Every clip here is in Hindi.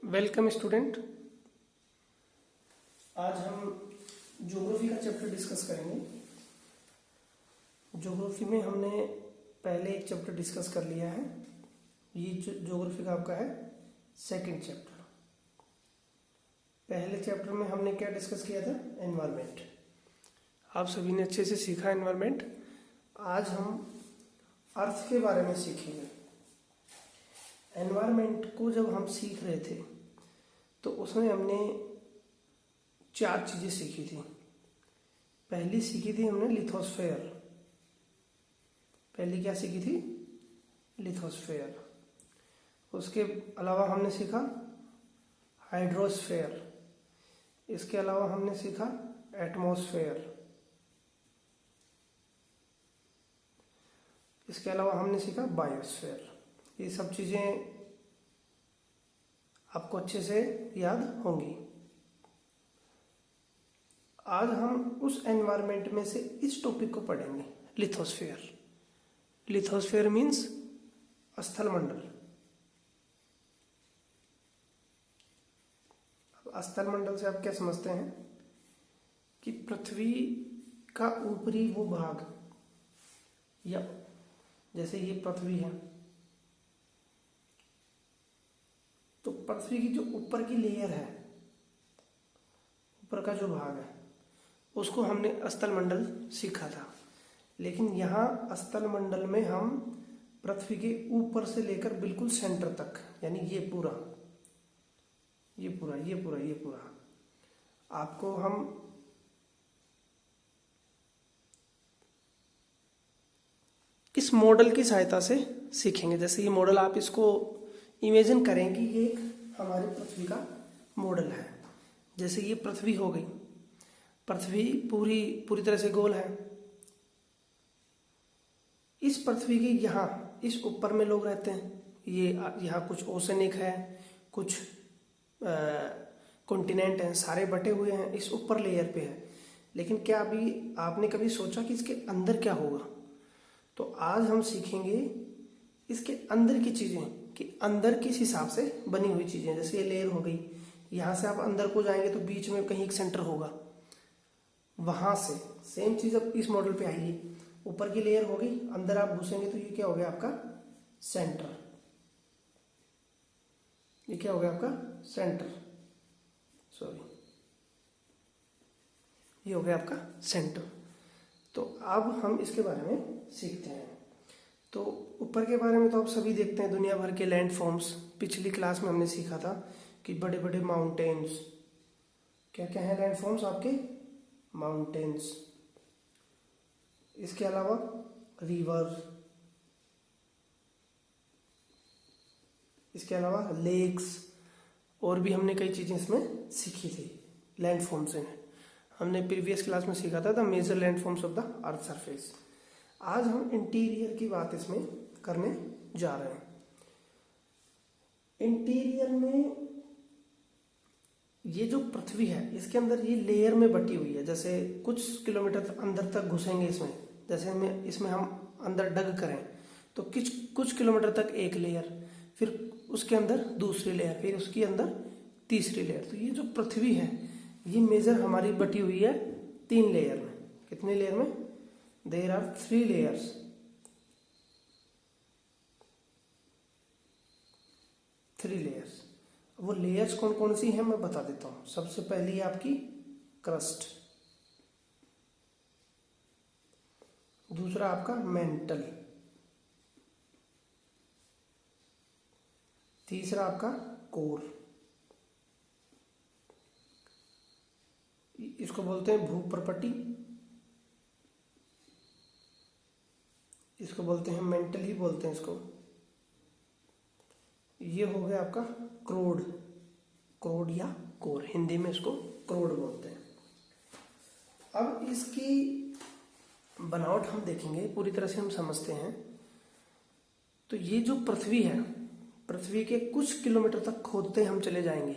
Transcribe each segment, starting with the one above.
Welcome student. आज हम ज्योग्राफी का चैप्टर डिस्कस करेंगे। ज्योग्राफी में हमने पहले एक चैप्टर डिस्कस कर लिया है। ये ज्योग्राफी का आपका है सेकंड चैप्टर। पहले चैप्टर में हमने क्या डिस्कस किया था? एनवायरनमेंट। आप सभी ने अच्छे से सीखा एनवायरनमेंट। आज हम अर्थ के बारे में सीखेंगे। एनवायरनमेंट को जब हम सीख रहे थे तो उसमें हमने 4 चीज़ें सीखी थी। पहली सीखी थी हमने लिथोस्फेयर। पहली क्या सीखी थी? लिथोस्फेयर। उसके अलावा हमने सीखा हाइड्रोस्फेयर। इसके अलावा हमने सीखा एटमॉस्फेयर। इसके अलावा हमने सीखा बायोस्फेयर। ये सब चीज़ें आपको अच्छे से याद होंगी। आज हम उस एनवायरनमेंट में से इस टॉपिक को पढ़ेंगे, लिथोस्फेयर। लिथोस्फेयर मीन्स स्थल मंडल। अब स्थल मंडल से आप क्या समझते हैं कि पृथ्वी का ऊपरी वो भाग, या जैसे ये पृथ्वी है तो पृथ्वी की जो ऊपर की लेयर है, ऊपर का जो भाग है, उसको हमने स्थल मंडल सीखा था। लेकिन यहाँ स्थल मंडल में हम पृथ्वी के ऊपर से लेकर बिल्कुल सेंटर तक, यानी ये पूरा आपको हम इस मॉडल की सहायता से सीखेंगे। जैसे ये मॉडल, आप इसको इमेजिन करें कि ये एक हमारी पृथ्वी का मॉडल है। जैसे ये पृथ्वी हो गई, पृथ्वी पूरी तरह से गोल है। इस पृथ्वी के यहाँ इस ऊपर में लोग रहते हैं। ये यहाँ कुछ ओशनिक है, कुछ कॉन्टिनेंट हैं, सारे बटे हुए हैं, इस ऊपर लेयर पे है। लेकिन क्या अभी आपने कभी सोचा कि इसके अंदर क्या होगा? तो आज हम सीखेंगे इसके अंदर की चीज़ें, कि अंदर किस हिसाब से बनी हुई चीज़ें। जैसे ये लेयर हो गई, यहाँ से आप अंदर को जाएंगे तो बीच में कहीं एक सेंटर होगा। वहाँ से सेम चीज़ अब इस मॉडल पे आएगी। ऊपर की लेयर हो गई, अंदर आप घुसेंगे तो ये क्या हो गया आपका? सेंटर। ये क्या हो गया आपका? सेंटर। सॉरी, ये हो गया आपका सेंटर। तो अब हम इसके बारे में सीखते हैं। तो ऊपर के बारे में तो आप सभी देखते हैं, दुनिया भर के लैंड फॉर्म्स। पिछली क्लास में हमने सीखा था कि बड़े बड़े माउंटेन्स, क्या क्या है लैंड फॉर्म्स आपके? माउंटेन्स। इसके अलावा रिवर, इसके अलावा लेक्स, और भी हमने कई चीज़ें इसमें सीखी थी लैंड फॉर्म से। हमने प्रीवियस क्लास में सीखा था the major land forms of the earth surface. आज हम इंटीरियर की बात इसमें करने जा रहे हैं। इंटीरियर में ये जो पृथ्वी है, इसके अंदर ये लेयर में बटी हुई है। जैसे कुछ किलोमीटर अंदर तक घुसेंगे इसमें, जैसे इसमें हम अंदर डग करें तो कुछ किलोमीटर तक एक लेयर, फिर उसके अंदर दूसरी लेयर, फिर उसके अंदर तीसरी लेयर। तो ये जो पृथ्वी है, ये मेजर हमारी बटी हुई है 3 लेयर में। कितने लेयर में? There are 3 layers. 3 लेयर्स। वो लेयर्स कौन कौन सी हैं मैं बता देता हूं। सबसे पहली है आपकी क्रस्ट, दूसरा आपका मेंटल, तीसरा आपका कोर। इसको बोलते हैं भूप्रपटी, इसको बोलते हैं मेंटल ही बोलते हैं इसको। ये हो गया आपका क्रोड, क्रोड या कोर, हिंदी में इसको क्रोड बोलते हैं। अब इसकी बनावट हम देखेंगे, पूरी तरह से हम समझते हैं। तो ये जो पृथ्वी है, पृथ्वी के कुछ किलोमीटर तक खोदते हम चले जाएंगे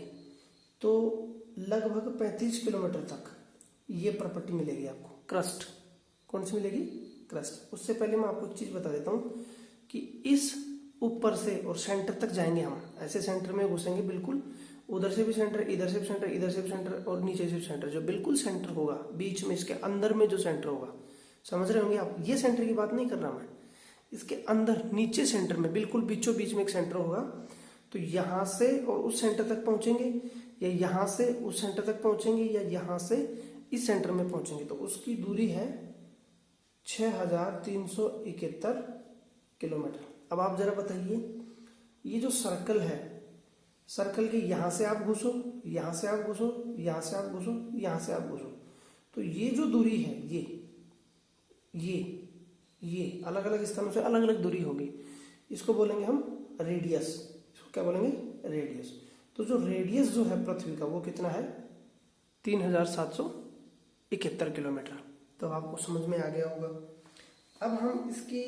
तो लगभग 35 किलोमीटर तक ये प्रॉपर्टी मिलेगी आपको। क्रस्ट कौन सी मिलेगी? क्रस्ट। उससे पहले मैं आपको एक चीज़ बता देता हूँ कि इस ऊपर से और सेंटर तक जाएंगे हम, ऐसे सेंटर में घुसेंगे बिल्कुल, उधर से भी सेंटर, इधर से भी सेंटर, इधर से भी सेंटर और नीचे से भी सेंटर, जो बिल्कुल सेंटर होगा बीच में, इसके अंदर में जो सेंटर होगा, समझ रहे होंगे आप, ये सेंटर की बात नहीं कर रहा मैं, इसके अंदर नीचे सेंटर में बिल्कुल बीचों बीच में एक सेंटर होगा। तो यहां से और उस सेंटर तक पहुंचेंगे, या यहां से उस सेंटर तक पहुंचेंगे, या यहां से इस सेंटर में पहुंचेंगे, तो उसकी दूरी है 6371 किलोमीटर। अब आप जरा बताइए, ये जो सर्कल है, सर्कल के यहां से आप घुसो, यहां से आप घुसो, यहां से आप घुसो, यहां से आप घुसो, तो ये जो दूरी है, ये अलग अलग स्थानों से अलग अलग दूरी होगी, इसको बोलेंगे हम रेडियस। इसको क्या बोलेंगे? रेडियस। तो जो रेडियस जो है पृथ्वी का वो कितना है? 3771 किलोमीटर। तो आपको समझ में आ गया होगा। अब हम इसकी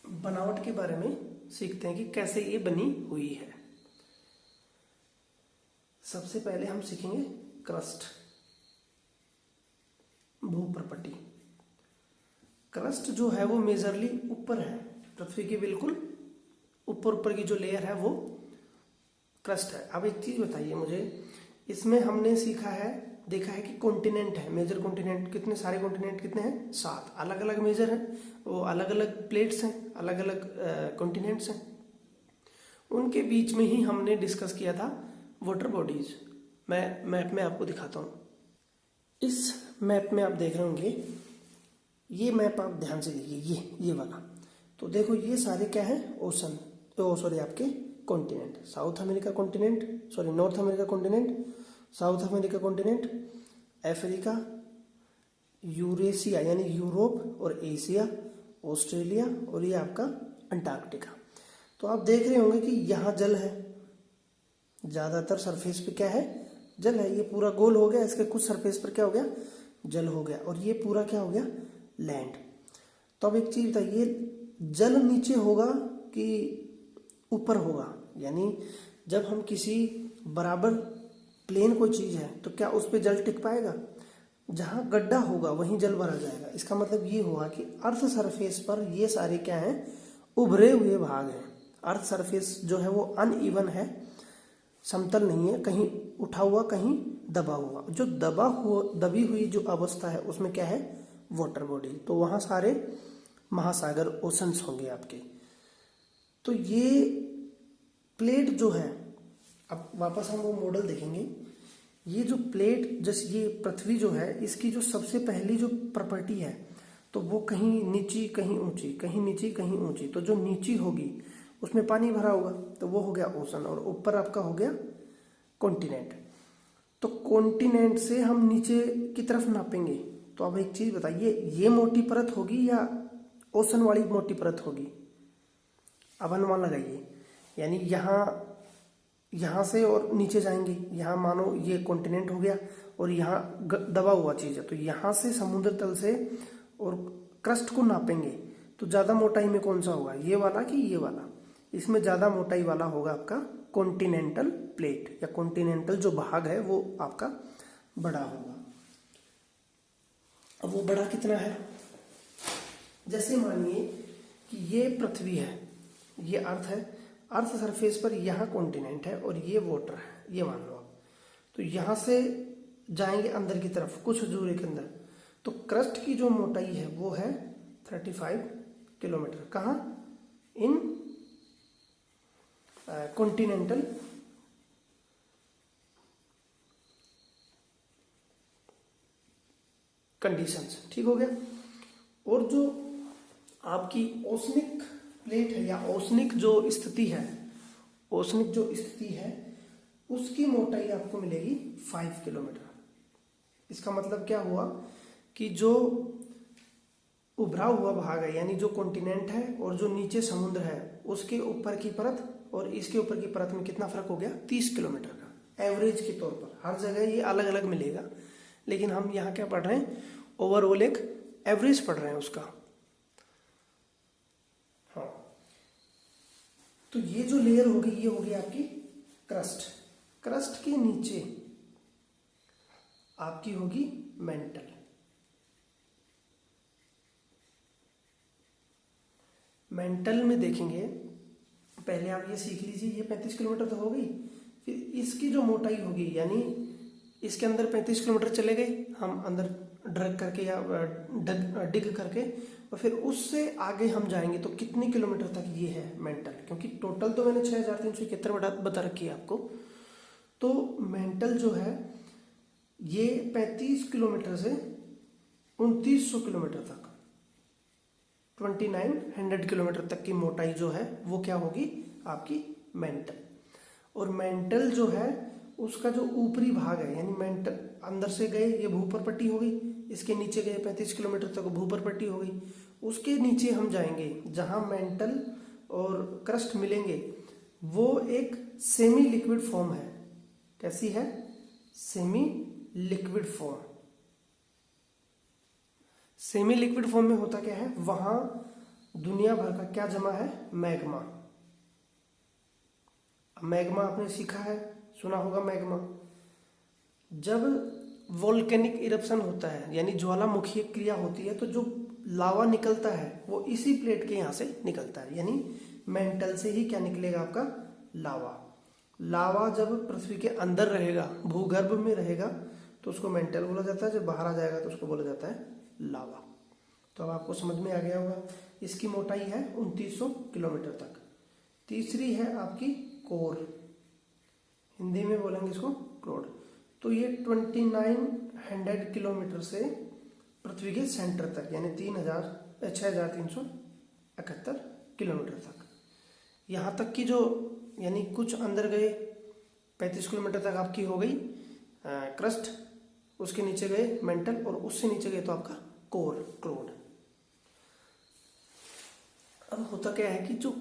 बनावट के बारे में सीखते हैं कि कैसे ये बनी हुई है। सबसे पहले हम सीखेंगे क्रस्ट, भूप्रपट्टी। क्रस्ट जो है वो मेजरली ऊपर है, पृथ्वी के बिल्कुल ऊपर की जो लेयर है वो क्रस्ट है। अब एक चीज बताइए मुझे, इसमें हमने सीखा है, देखा है कि कॉन्टिनेंट है, मेजर कॉन्टिनेंट। कितने सारे कॉन्टिनेंट कितने हैं? 7 अलग अलग मेजर हैं, वो अलग अलग प्लेट्स हैं, अलग अलग कॉन्टिनेंट्स हैं। उनके बीच में ही हमने डिस्कस किया था वाटर बॉडीज। मैं मैप में आपको दिखाता हूँ। इस मैप में आप देख रहे होंगे, ये मैप आप ध्यान से देखिए, ये वाला। तो देखो ये सारे क्या है? ओशन, सॉरी आपके continent. South America continent, sorry north America continent, south America continent, Africa, Eurasia यानी यूरोप और एशिया, ऑस्ट्रेलिया, और ये आपका अंटार्कटिका। तो आप देख रहे होंगे कि यहाँ जल है, ज्यादातर सरफेस पे क्या है? जल है। ये पूरा गोल हो गया, इसके कुछ सरफेस पर क्या हो गया? जल हो गया, और ये पूरा क्या हो गया? लैंड। तो अब एक चीज बताइए, जल नीचे होगा कि ऊपर होगा? यानी जब हम किसी बराबर प्लेन कोई चीज है तो क्या उस पर जल टिक पाएगा? जहां गड्ढा होगा वहीं जल भरा जाएगा। इसका मतलब ये हुआ कि अर्थ सरफेस पर ये सारे क्या हैं? उभरे हुए भाग हैं। अर्थ सरफेस जो है वो अनइवन है, समतल नहीं है, कहीं उठा हुआ कहीं दबा हुआ। जो दबी हुई जो अवस्था है उसमें क्या है? Water body. तो वहां सारे महासागर, ओशंस होंगे आपके। तो ये प्लेट जो है, अब वापस हम वो मॉडल देखेंगे। ये जो प्लेट, जैसे ये पृथ्वी जो है, इसकी जो सबसे पहली जो प्रॉपर्टी है, तो वो कहीं नीची कहीं ऊंची, कहीं नीची कहीं ऊंची। तो जो नीची होगी उसमें पानी भरा होगा, तो वो हो गया ओशन, और ऊपर आपका हो गया कॉन्टिनेंट। तो कॉन्टिनेंट से हम नीचे की तरफ नापेंगे। तो अब एक चीज बताइए, ये मोटी परत होगी या ओशन वाली मोटी परत होगी? अब अनुमान लगाइए। यानी यहां से और नीचे जाएंगे, यहां मानो ये कॉन्टिनेंट हो गया और यहाँ दबा हुआ चीज है, तो यहां से समुद्र तल से और क्रस्ट को नापेंगे तो ज्यादा मोटाई में कौन सा होगा? ये वाला कि ये वाला? इसमें ज्यादा मोटाई वाला होगा आपका कॉन्टिनेंटल प्लेट, या कॉन्टिनेंटल जो भाग है वो आपका बड़ा होगा। अब वो बड़ा कितना है? जैसे मानिए कि ये पृथ्वी है, ये अर्थ है, अर्थ सरफेस पर यहाँ कॉन्टिनेंट है और ये वाटर है, ये मान लो आप। तो यहां से जाएंगे अंदर की तरफ कुछ दूरी के अंदर, तो क्रस्ट की जो मोटाई है वो है 35 किलोमीटर। कहाँ? इन कॉन्टिनेंटल कंडीशंस। ठीक हो गया। और जो आपकी ओसनिक प्लेट है या ओसनिक जो स्थिति है, ओसनिक जो स्थिति है उसकी मोटाई आपको मिलेगी 5 किलोमीटर। इसका मतलब क्या हुआ कि जो उभरा हुआ भाग है, यानी जो कॉन्टिनेंट है और जो नीचे समुद्र है, उसके ऊपर की परत और इसके ऊपर की परत में कितना फर्क हो गया? 30 किलोमीटर का। एवरेज के तौर पर हर जगह ये अलग अलग मिलेगा, लेकिन हम यहाँ क्या पढ़ रहे हैं? ओवरऑल एक एवरेज पढ़ रहे हैं उसका। हाँ, तो ये जो लेयर होगी ये होगी आपकी क्रस्ट। क्रस्ट के नीचे आपकी होगी मेंटल। मेंटल में देखेंगे, पहले आप ये सीख लीजिए, ये 35 किलोमीटर तो हो गई। फिर इसकी जो मोटाई होगी, यानी इसके अंदर 35 किलोमीटर चले गए हम अंदर ड्रग करके या डिग करके, और फिर उससे आगे हम जाएंगे तो कितनी किलोमीटर तक ये है मेंटल, क्योंकि टोटल तो मैंने 6371 बता रखी है आपको। तो मेंटल जो है ये 35 किलोमीटर से 2900 किलोमीटर तक, 2900 किलोमीटर तक की मोटाई जो है वो क्या होगी आपकी मेंटल। और मेंटल जो है उसका जो ऊपरी भाग है, यानी मेंटल अंदर से गए ये भूपर पट्टी हो गई, इसके नीचे गए 35 किलोमीटर तक भूपर पट्टी हो गई, उसके नीचे हम जाएंगे जहां मेंटल और क्रस्ट मिलेंगे, वो एक सेमी लिक्विड फॉर्म है। कैसी है? Semi liquid form. Semi liquid form में होता क्या है, वहां दुनिया भर का क्या जमा है? मैग्मा। मैग्मा आपने सीखा है, सुना होगा मैग्मा। जब वोल्केनिक इरप्शन होता है यानी ज्वालामुखी क्रिया होती है, तो जो लावा निकलता है वो इसी प्लेट के यहां से निकलता है, यानी मेंटल से ही क्या निकलेगा आपका? लावा। लावा जब पृथ्वी के अंदर रहेगा, भूगर्भ में रहेगा, तो उसको मेंटल बोला जाता है, जब बाहर आ जाएगा तो उसको बोला जाता है लावा। तो अब आपको समझ में आ गया होगा। इसकी मोटाई है 2900 किलोमीटर तक। तीसरी है आपकी कोर, हिंदी में बोलेंगे इसको क्रोड। तो ये 2900 किलोमीटर से पृथ्वी के सेंटर तक, यानी 6371 किलोमीटर तक, यहाँ तक की जो, यानी कुछ अंदर गए 35 किलोमीटर तक आपकी हो गई क्रस्ट, उसके नीचे गए मेंटल, और उससे नीचे गए तो आपका कोर, क्रोड। अब होता क्या है कि जो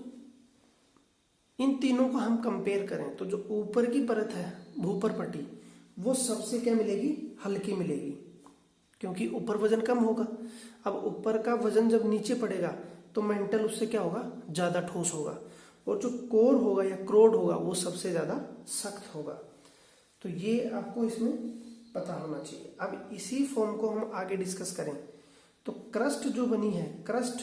इन तीनों को हम कंपेयर करें तो जो ऊपर की परत है भूपर पट्टी, वो सबसे क्या मिलेगी? हल्की मिलेगी, क्योंकि ऊपर वजन कम होगा। अब ऊपर का वजन जब नीचे पड़ेगा तो मेंटल उससे क्या होगा? ज्यादा ठोस होगा, और जो कोर होगा या क्रोड होगा वो सबसे ज्यादा सख्त होगा। तो ये आपको इसमें पता होना चाहिए। अब इसी फॉर्म को हम आगे डिस्कस करें तो क्रस्ट जो बनी है, क्रस्ट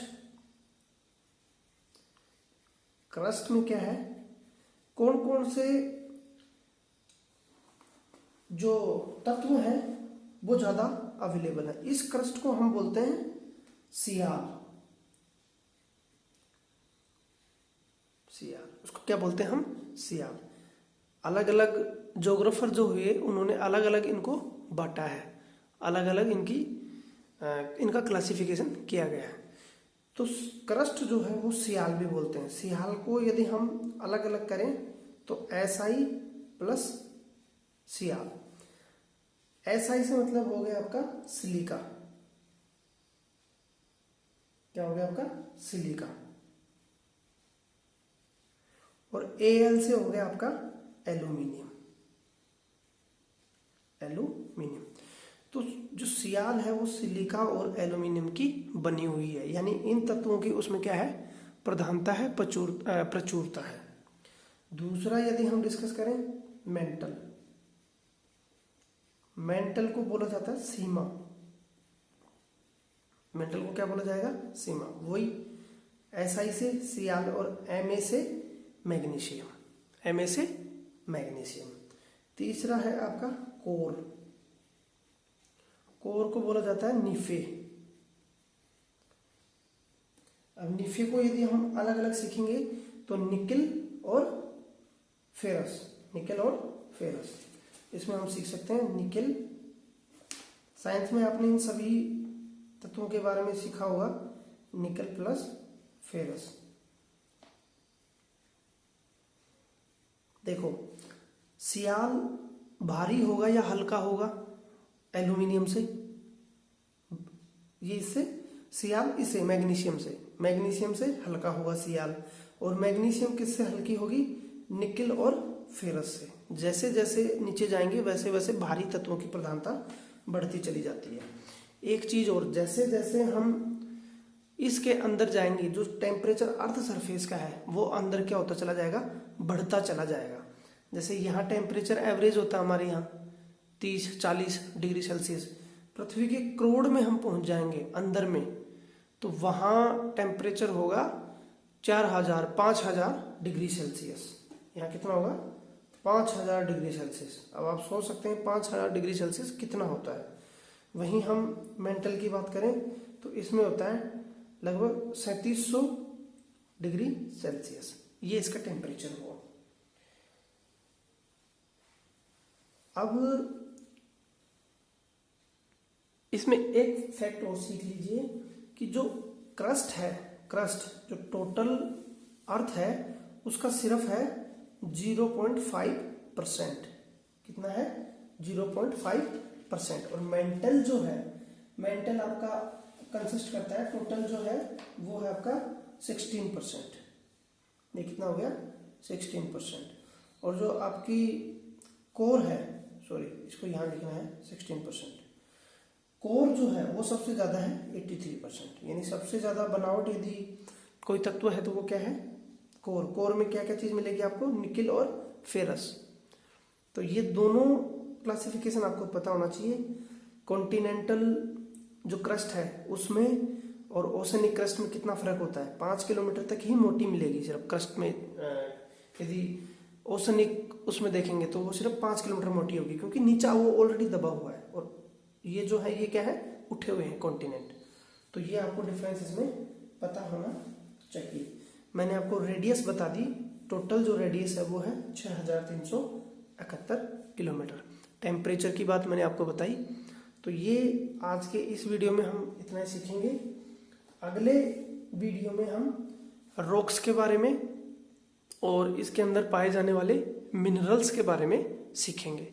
में क्या है, कौन कौन से जो तत्व हैं वो ज्यादा अवेलेबल है। इस क्रस्ट को हम बोलते हैं सियाल। उसको क्या बोलते हैं हम? सियाल। अलग अलग ज्योग्राफर जो हुए उन्होंने अलग अलग इनको बांटा है, अलग अलग इनका क्लासिफिकेशन किया गया है। तो क्रस्ट जो है वो सियाल भी बोलते हैं। सियाल को यदि हम अलग अलग करें तो SI प्लस सियाल। SI से मतलब हो गया आपका सिलिका। क्या हो गया आपका? सिलिका। और AL से हो गया आपका एल्यूमिनियम। तो जो सियाल है वो सिलिका और एल्यूमिनियम की बनी हुई है, यानी इन तत्वों की उसमें क्या है? प्रधानता है, प्रचुरता है। दूसरा यदि हम डिस्कस करें मेंटल को बोला जाता है सीमा। मेंटल को क्या बोला जाएगा? सीमा। वही SI से सियाल और Ma से मैग्नीशियम। तीसरा है आपका कोर को बोला जाता है निफे। अब निफे को यदि हम अलग अलग सीखेंगे तो निकल और फेरस, इसमें हम सीख सकते हैं निकल। साइंस में आपने इन सभी तत्वों के बारे में सीखा होगा, निकल प्लस फेरस। देखो, सियाल भारी होगा या हल्का होगा एल्यूमिनियम से? ये इससे सियाल, इससे मैग्नीशियम से हल्का होगा सियाल। और मैग्नीशियम किससे हल्की होगी? निकल और फेरस से। जैसे जैसे नीचे जाएंगे वैसे वैसे भारी तत्वों की प्रधानता बढ़ती चली जाती है। एक चीज और, जैसे जैसे हम इसके अंदर जाएंगे, जो टेम्परेचर अर्थ सरफेस का है वो अंदर क्या होता चला जाएगा? बढ़ता चला जाएगा। जैसे यहाँ टेम्परेचर एवरेज होता है हमारे यहाँ 30-40 डिग्री सेल्सियस, पृथ्वी के क्रोड में हम पहुंच जाएंगे अंदर में, तो वहां टेम्परेचर होगा 4000-5000 डिग्री सेल्सियस। यहाँ कितना होगा? 5000 डिग्री सेल्सियस। अब आप सोच सकते हैं 5000 डिग्री सेल्सियस कितना होता है। वहीं हम मेंटल की बात करें तो इसमें होता है लगभग 3700 डिग्री सेल्सियस, ये इसका टेम्परेचर हुआ। अब इसमें एक फैक्ट और सीख लीजिए कि जो क्रस्ट है, क्रस्ट जो टोटल अर्थ है उसका सिर्फ है 0.5%। कितना है? 0.5%। और मेंटल जो है, मेंटल आपका कंसिस्ट करता है, टोटल जो है वो है आपका 16%। ये कितना हो गया? 16%। और जो आपकी कोर है, सॉरी इसको यहाँ लिखना है 16%। कोर जो है वो सबसे ज्यादा है 83%। यानी सबसे ज्यादा बनावट यदि कोई तत्व है तो वो क्या है? कोर। कोर में क्या क्या चीज मिलेगी आपको? निकिल और फेरस। तो ये दोनों क्लासिफिकेशन आपको पता होना चाहिए। कॉन्टिनेंटल जो क्रस्ट है उसमें और ओशनिक क्रस्ट में कितना फर्क होता है? 5 किलोमीटर तक ही मोटी मिलेगी सिर्फ क्रस्ट में। यदि ओशनिक उसमें देखेंगे तो वो सिर्फ 5 किलोमीटर मोटी होगी, क्योंकि नीचा वो ऑलरेडी दबा हुआ है और ये जो है ये क्या है? उठे हुए हैं कॉन्टिनेंट। तो ये आपको डिफरेंस इसमें पता होना चाहिए। मैंने आपको रेडियस बता दी, टोटल जो रेडियस है वो है 6371 किलोमीटर। टेम्परेचर की बात मैंने आपको बताई। तो ये आज के इस वीडियो में हम इतना ही सीखेंगे। अगले वीडियो में हम रॉक्स के बारे में और इसके अंदर पाए जाने वाले मिनरल्स के बारे में सीखेंगे।